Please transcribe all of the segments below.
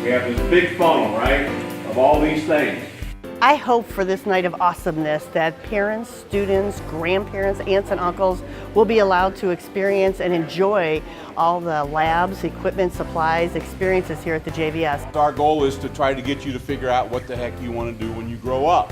We have this big funnel, right, of all these things. I hope for this night of awesomeness that parents, students, grandparents, aunts and uncles will be allowed to experience and enjoy all the labs, equipment, supplies, experiences here at the JVS. Our goal is to try to get you to figure out what the heck you want to do when you grow up.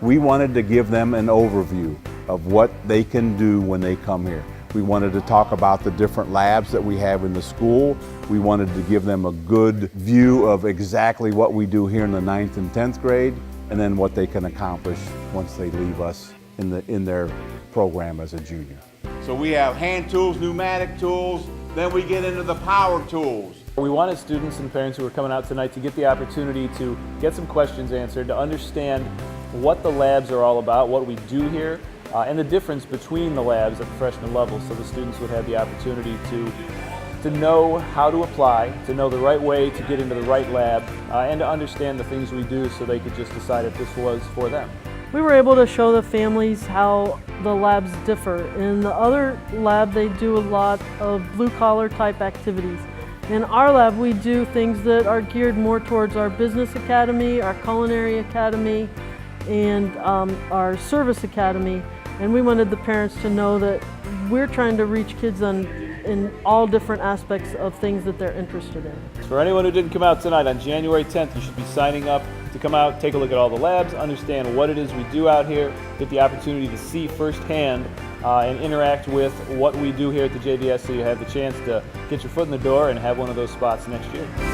We wanted to give them an overview of what they can do when they come here. We wanted to talk about the different labs that we have in the school. We wanted to give them a good view of exactly what we do here in the 9th and 10th grade, and then what they can accomplish once they leave us in their program as a junior. So we have hand tools, pneumatic tools, then we get into the power tools. We wanted students and parents who are coming out tonight to get the opportunity to get some questions answered, to understand what the labs are all about, what we do here, and the difference between the labs at the freshman level, so the students would have the opportunity to know how to apply, to know the right way to get into the right lab, and to understand the things we do so they could just decide if this was for them. We were able to show the families how the labs differ. In the other lab, they do a lot of blue-collar type activities. In our lab, we do things that are geared more towards our business academy, our culinary academy, and our service academy. And we wanted the parents to know that we're trying to reach kids in all different aspects of things that they're interested in. For anyone who didn't come out tonight, on January 10th, you should be signing up to come out, take a look at all the labs, understand what it is we do out here, get the opportunity to see firsthand and interact with what we do here at the JVS, so you have the chance to get your foot in the door and have one of those spots next year.